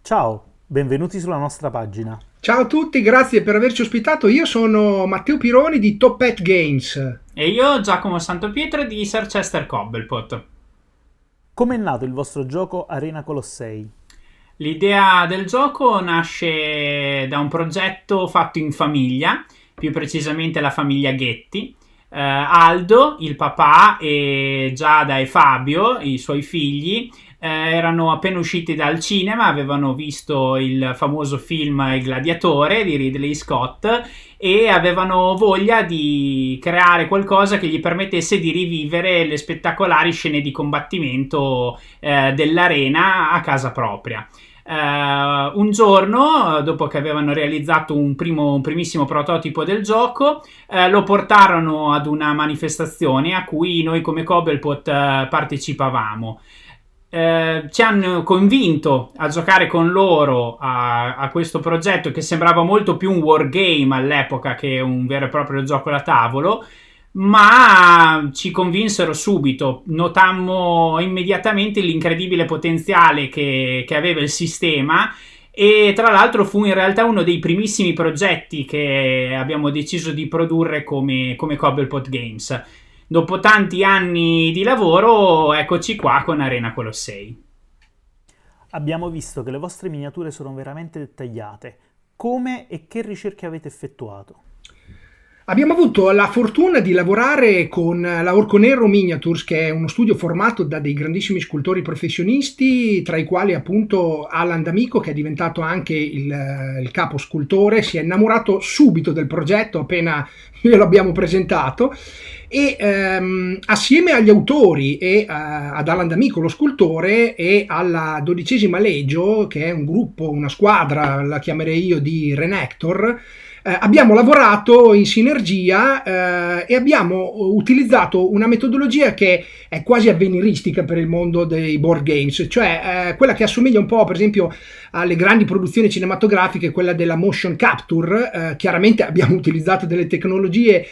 Ciao, benvenuti sulla nostra pagina. Ciao a tutti, grazie per averci ospitato. Io sono Matteo Pironi di Top Hat Games. E io, Giacomo Santopietro di Sir Chester Cobblepot. Come è nato il vostro gioco Arena Colossei? L'idea del gioco nasce da un progetto fatto in famiglia, più precisamente la famiglia Ghetti. Aldo, il papà, e Giada e Fabio, i suoi figli, erano appena usciti dal cinema, avevano visto il famoso film Il Gladiatore di Ridley Scott e avevano voglia di creare qualcosa che gli permettesse di rivivere le spettacolari scene di combattimento dell'arena a casa propria. Un giorno, dopo che avevano realizzato un primissimo prototipo del gioco, lo portarono ad una manifestazione a cui noi come Cobblepot partecipavamo. Ci hanno convinto a giocare con loro a questo progetto che sembrava molto più un wargame all'epoca che un vero e proprio gioco da tavolo, ma ci convinsero subito. Notammo immediatamente l'incredibile potenziale che aveva il sistema, e tra l'altro fu in realtà uno dei primissimi progetti che abbiamo deciso di produrre come Cobblepot Games. Dopo tanti anni di lavoro, eccoci qua con Arena Colossei. Abbiamo visto che le vostre miniature sono veramente dettagliate. Come e che ricerche avete effettuato? Abbiamo avuto la fortuna di lavorare con la Orco Nero Miniatures, che è uno studio formato da dei grandissimi scultori professionisti, tra i quali appunto Alan D'Amico, che è diventato anche il capo scultore. Si è innamorato subito del progetto appena glielo abbiamo presentato, e assieme agli autori e ad Alan D'Amico, lo scultore, e alla 12ª Legio, che è un gruppo, una squadra, la chiamerei io, di Renektor, abbiamo lavorato in sinergia e abbiamo utilizzato una metodologia che è quasi avveniristica per il mondo dei board games, cioè quella che assomiglia un po' per esempio alle grandi produzioni cinematografiche, quella della motion capture. Chiaramente abbiamo utilizzato delle tecnologie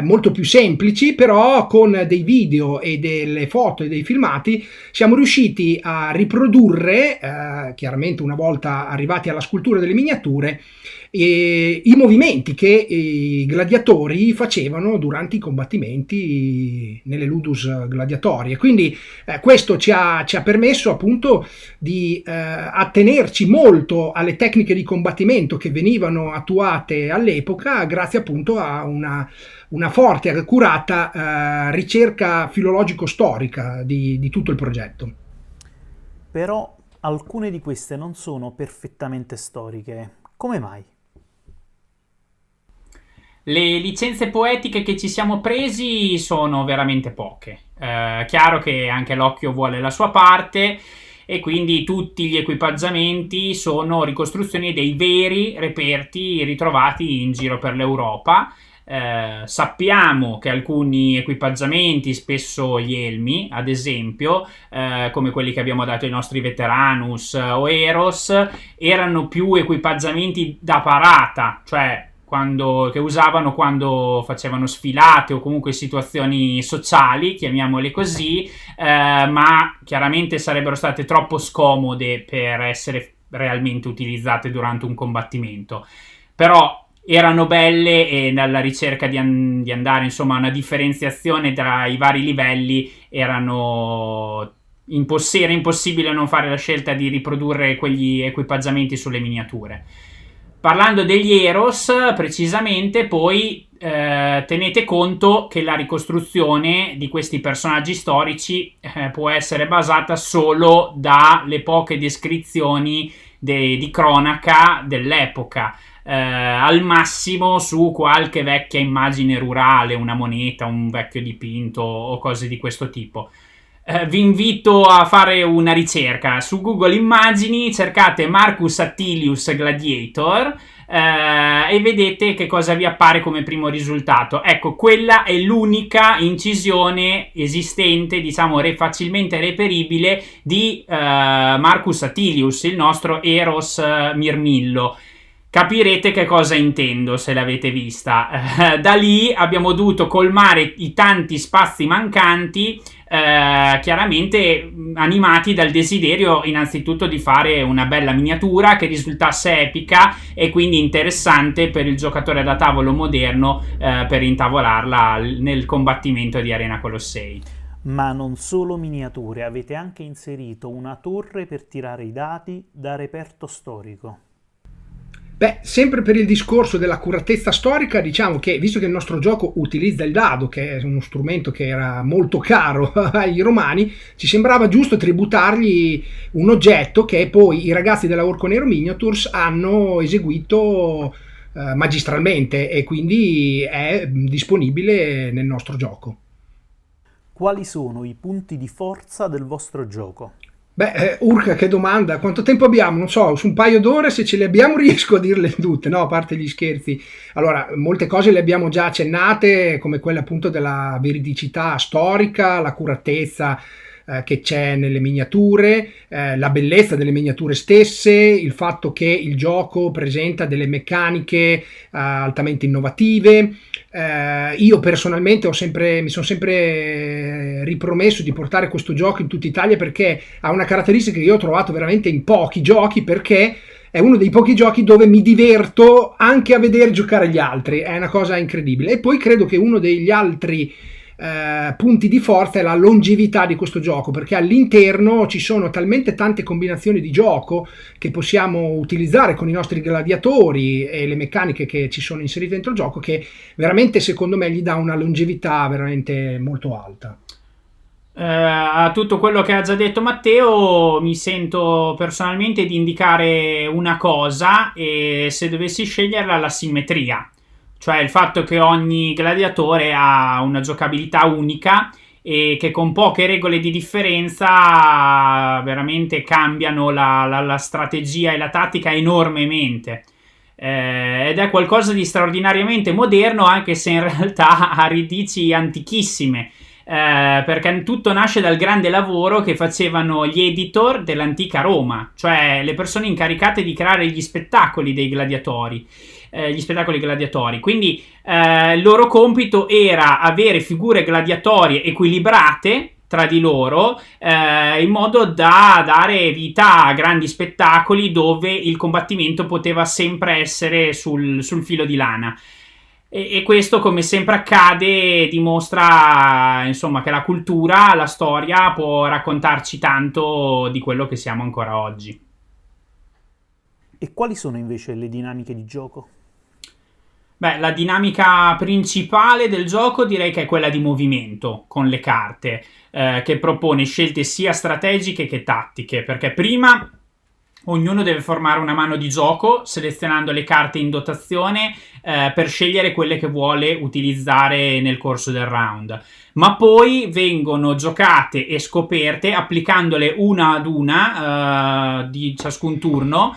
molto più semplici, però con dei video e delle foto e dei filmati siamo riusciti a riprodurre, chiaramente una volta arrivati alla scultura delle miniature, i movimenti che i gladiatori facevano durante i combattimenti nelle ludus gladiatorie. Quindi questo ci ha permesso appunto di attenerci molto alle tecniche di combattimento che venivano attuate all'epoca, grazie appunto a una forte e accurata ricerca filologico-storica di tutto il progetto. Però alcune di queste non sono perfettamente storiche. Come mai? Le licenze poetiche che ci siamo presi sono veramente poche. Chiaro che anche l'occhio vuole la sua parte, e quindi tutti gli equipaggiamenti sono ricostruzioni dei veri reperti ritrovati in giro per l'Europa. Sappiamo che alcuni equipaggiamenti, spesso gli elmi ad esempio, come quelli che abbiamo dato ai nostri Veteranus o Eros, erano più equipaggiamenti da parata, cioè che usavano quando facevano sfilate o comunque situazioni sociali, chiamiamole così, ma chiaramente sarebbero state troppo scomode per essere realmente utilizzate durante un combattimento. Però erano belle, e nella ricerca di andare insomma a una differenziazione tra i vari livelli era impossibile non fare la scelta di riprodurre quegli equipaggiamenti sulle miniature. Parlando degli Eros, precisamente, poi tenete conto che la ricostruzione di questi personaggi storici può essere basata solo dalle poche descrizioni di cronaca dell'epoca, al massimo su qualche vecchia immagine rurale, una moneta, un vecchio dipinto o cose di questo tipo. Vi invito a fare una ricerca su Google Immagini, cercate Marcus Attilius Gladiator e vedete che cosa vi appare come primo risultato. Ecco, quella è l'unica incisione esistente, diciamo facilmente reperibile, di Marcus Attilius, il nostro Eros Mirmillo. Capirete che cosa intendo se l'avete vista. Da lì abbiamo dovuto colmare i tanti spazi mancanti chiaramente animati dal desiderio innanzitutto di fare una bella miniatura che risultasse epica e quindi interessante per il giocatore da tavolo moderno per intavolarla nel combattimento di Arena Colossei. Ma non solo miniature, avete anche inserito una torre per tirare i dati da reperto storico. Beh, sempre per il discorso dell'accuratezza storica, diciamo che visto che il nostro gioco utilizza il dado, che è uno strumento che era molto caro ai romani, ci sembrava giusto tributargli un oggetto che poi i ragazzi della Orco Nero Miniatures hanno eseguito magistralmente e quindi è disponibile nel nostro gioco. Quali sono i punti di forza del vostro gioco? Beh, Urca, che domanda, quanto tempo abbiamo? Non so, su un paio d'ore se ce le abbiamo riesco a dirle tutte, no? A parte gli scherzi. Allora, molte cose le abbiamo già accennate, come quella appunto della veridicità storica, l'accuratezza che c'è nelle miniature, la bellezza delle miniature stesse, il fatto che il gioco presenta delle meccaniche altamente innovative. Io personalmente mi sono sempre ripromesso di portare questo gioco in tutta Italia perché ha una caratteristica che io ho trovato veramente in pochi giochi, perché è uno dei pochi giochi dove mi diverto anche a vedere giocare gli altri, è una cosa incredibile. E poi credo che uno degli altri punti di forza è la longevità di questo gioco, perché all'interno ci sono talmente tante combinazioni di gioco che possiamo utilizzare con i nostri gladiatori e le meccaniche che ci sono inserite dentro il gioco, che veramente secondo me gli dà una longevità veramente molto alta. A tutto quello che ha già detto Matteo mi sento personalmente di indicare una cosa, e se dovessi sceglierla, la simmetria. Cioè il fatto che ogni gladiatore ha una giocabilità unica e che con poche regole di differenza veramente cambiano la strategia e la tattica enormemente. Ed è qualcosa di straordinariamente moderno, anche se in realtà ha radici antichissime. Perché tutto nasce dal grande lavoro che facevano gli editor dell'antica Roma, cioè le persone incaricate di creare gli spettacoli dei gladiatori. Gli spettacoli gladiatori, quindi il loro compito era avere figure gladiatorie equilibrate tra di loro, in modo da dare vita a grandi spettacoli dove il combattimento poteva sempre essere sul filo di lana. E questo, come sempre accade, dimostra insomma che la cultura, la storia può raccontarci tanto di quello che siamo ancora oggi. E quali sono invece le dinamiche di gioco? Beh, la dinamica principale del gioco direi che è quella di movimento con le carte, che propone scelte sia strategiche che tattiche, perché prima ognuno deve formare una mano di gioco selezionando le carte in dotazione per scegliere quelle che vuole utilizzare nel corso del round, ma poi vengono giocate e scoperte applicandole una ad una di ciascun turno,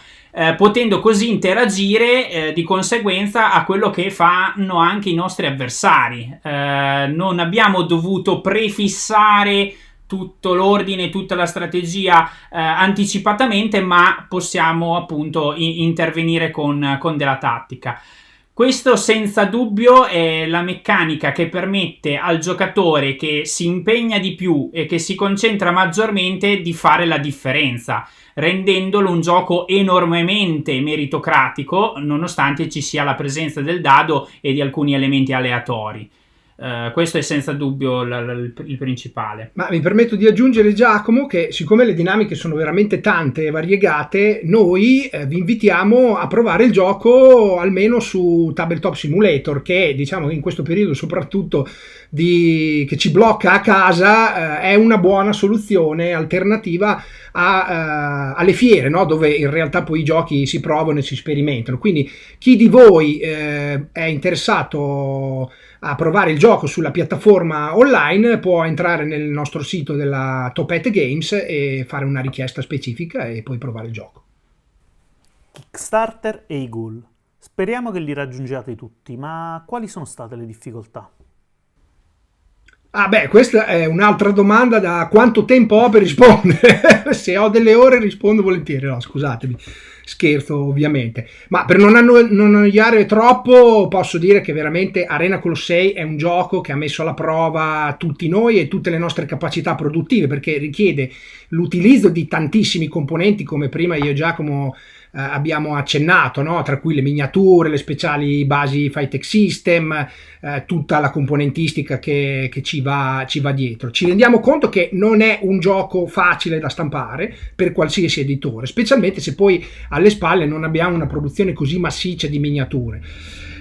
potendo così interagire di conseguenza a quello che fanno anche i nostri avversari. Non abbiamo dovuto prefissare tutto l'ordine, tutta la strategia anticipatamente, ma possiamo appunto intervenire con della tattica. Questo senza dubbio è la meccanica che permette al giocatore che si impegna di più e che si concentra maggiormente di fare la differenza, rendendolo un gioco enormemente meritocratico, nonostante ci sia la presenza del dado e di alcuni elementi aleatori. Questo è senza dubbio il principale. Ma mi permetto di aggiungere, Giacomo, che siccome le dinamiche sono veramente tante e variegate, noi vi invitiamo a provare il gioco almeno su Tabletop Simulator, che diciamo che in questo periodo soprattutto che ci blocca a casa, è una buona soluzione alternativa alle fiere, no? Dove in realtà poi i giochi si provano e si sperimentano. Quindi chi di voi è interessato a provare il gioco sulla piattaforma online può entrare nel nostro sito della Topette Games e fare una richiesta specifica e poi provare il gioco. Kickstarter e i goal. Speriamo che li raggiungiate tutti, ma quali sono state le difficoltà? Ah beh, questa è un'altra domanda da quanto tempo ho per rispondere. Se ho delle ore rispondo volentieri, no, scusatemi. Scherzo ovviamente, ma per non annoiare troppo posso dire che veramente Arena Colossei è un gioco che ha messo alla prova tutti noi e tutte le nostre capacità produttive, perché richiede l'utilizzo di tantissimi componenti, come prima io e Giacomo abbiamo accennato, no? Tra cui le miniature, le speciali basi Fightech System, tutta la componentistica che ci va dietro. Ci rendiamo conto che non è un gioco facile da stampare per qualsiasi editore, specialmente se poi alle spalle non abbiamo una produzione così massiccia di miniature.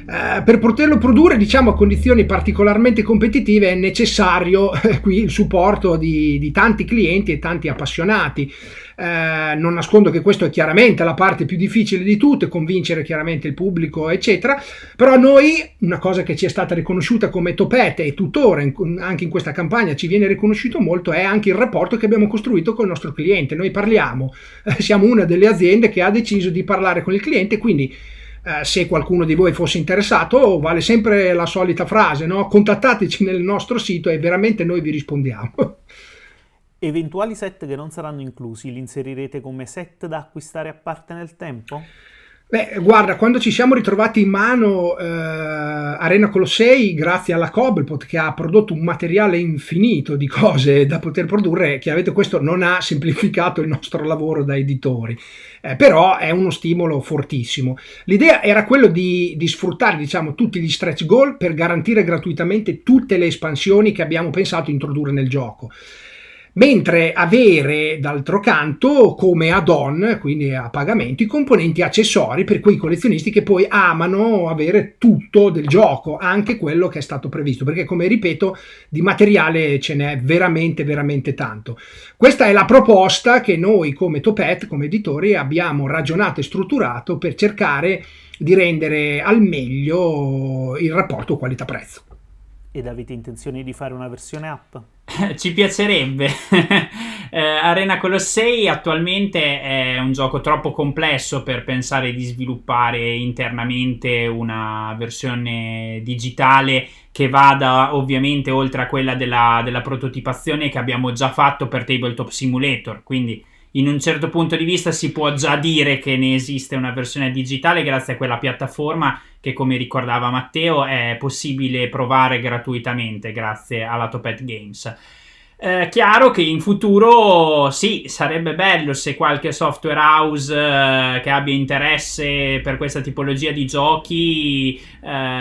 Per poterlo produrre, diciamo, a condizioni particolarmente competitive è necessario qui il supporto di tanti clienti e tanti appassionati. Non nascondo che questo è chiaramente la parte più difficile di tutte, convincere chiaramente il pubblico eccetera, però noi, una cosa che ci è stata riconosciuta come Topete e tuttora anche in questa campagna ci viene riconosciuto molto, è anche il rapporto che abbiamo costruito con il nostro cliente. Noi parliamo, siamo una delle aziende che ha deciso di parlare con il cliente, quindi se qualcuno di voi fosse interessato vale sempre la solita frase, no? Contattateci nel nostro sito e veramente noi vi rispondiamo. Eventuali set che non saranno inclusi li inserirete come set da acquistare a parte nel tempo? Beh, guarda, quando ci siamo ritrovati in mano Arena Colossei, grazie alla Cobblepot che ha prodotto un materiale infinito di cose da poter produrre, chiaramente questo non ha semplificato il nostro lavoro da editori, però è uno stimolo fortissimo. L'idea era quello di sfruttare, diciamo, tutti gli stretch goal per garantire gratuitamente tutte le espansioni che abbiamo pensato introdurre nel gioco. Mentre avere d'altro canto come add-on, quindi a pagamento, i componenti accessori per quei collezionisti che poi amano avere tutto del gioco, anche quello che è stato previsto, perché come ripeto di materiale ce n'è veramente veramente tanto. Questa è la proposta che noi come Topet, come editori, abbiamo ragionato e strutturato per cercare di rendere al meglio il rapporto qualità-prezzo. Ed avete intenzione di fare una versione app? Ci piacerebbe. Arena Colossei attualmente è un gioco troppo complesso per pensare di sviluppare internamente una versione digitale che vada ovviamente oltre a quella della prototipazione che abbiamo già fatto per Tabletop Simulator, quindi in un certo punto di vista si può già dire che ne esiste una versione digitale grazie a quella piattaforma che, come ricordava Matteo, è possibile provare gratuitamente grazie alla Topet Games. Chiaro che in futuro sì, sarebbe bello se qualche software house che abbia interesse per questa tipologia di giochi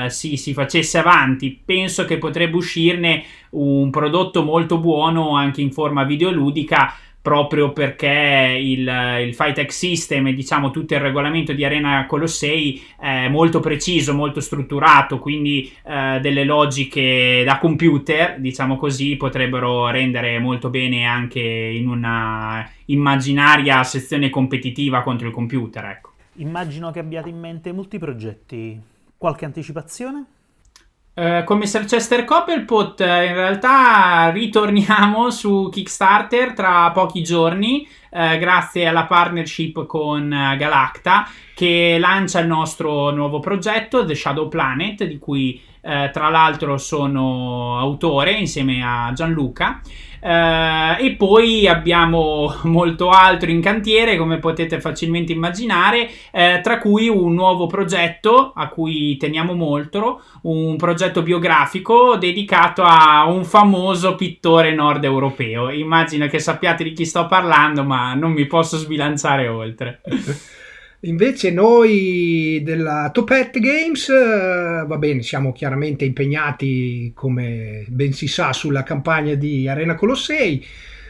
si facesse avanti. Penso che potrebbe uscirne un prodotto molto buono anche in forma videoludica, proprio perché il Fightech System e diciamo tutto il regolamento di Arena Colossei è molto preciso, molto strutturato, quindi delle logiche da computer, diciamo così, potrebbero rendere molto bene anche in una immaginaria sezione competitiva contro il computer, ecco. Immagino che abbiate in mente molti progetti. Qualche anticipazione? Come Sir Chester Cobblepot, in realtà ritorniamo su Kickstarter tra pochi giorni, grazie alla partnership con Galacta, che lancia il nostro nuovo progetto, The Shadow Planet, di cui tra l'altro sono autore insieme a Gianluca. E poi abbiamo molto altro in cantiere, come potete facilmente immaginare, tra cui un nuovo progetto a cui teniamo molto, un progetto biografico dedicato a un famoso pittore nord europeo. Immagino che sappiate di chi sto parlando, ma non mi posso sbilanciare oltre. Invece noi della Topet Games, va bene, siamo chiaramente impegnati, come ben si sa, sulla campagna di Arena Colossei.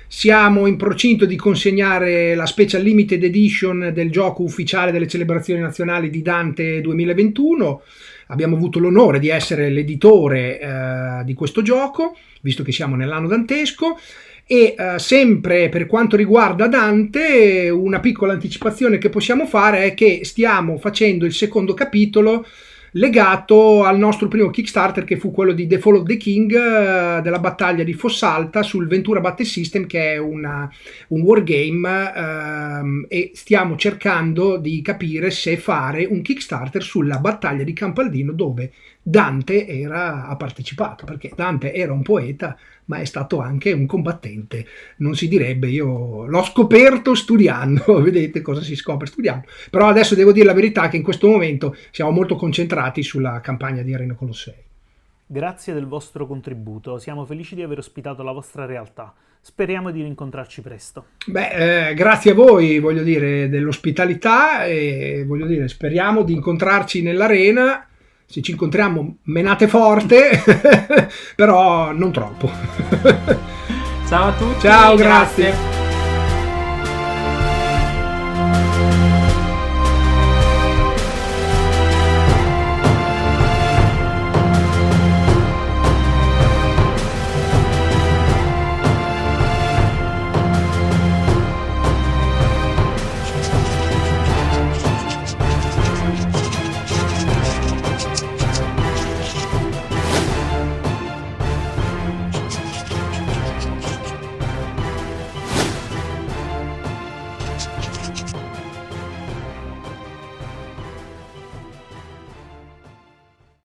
Siamo in procinto di consegnare la Special Limited Edition del gioco ufficiale delle celebrazioni nazionali di Dante 2021. Abbiamo avuto l'onore di essere l'editore di questo gioco, visto che siamo nell'anno dantesco. E sempre per quanto riguarda Dante, una piccola anticipazione che possiamo fare è che stiamo facendo il secondo capitolo legato al nostro primo Kickstarter, che fu quello di The Fall of the King, della battaglia di Fossalta sul Ventura Battle System, che è un wargame, e stiamo cercando di capire se fare un Kickstarter sulla battaglia di Campaldino, dove Dante ha partecipato, perché Dante era un poeta, ma è stato anche un combattente. Non si direbbe, io l'ho scoperto studiando, vedete cosa si scopre studiando. Però adesso devo dire la verità che in questo momento siamo molto concentrati sulla campagna di Arena Colossei. Grazie del vostro contributo, siamo felici di aver ospitato la vostra realtà. Speriamo di rincontrarci presto. Beh, grazie a voi, voglio dire, dell'ospitalità e voglio dire, speriamo di incontrarci nell'arena. Se ci incontriamo, menate forte, però non troppo. Ciao a tutti. Ciao, grazie.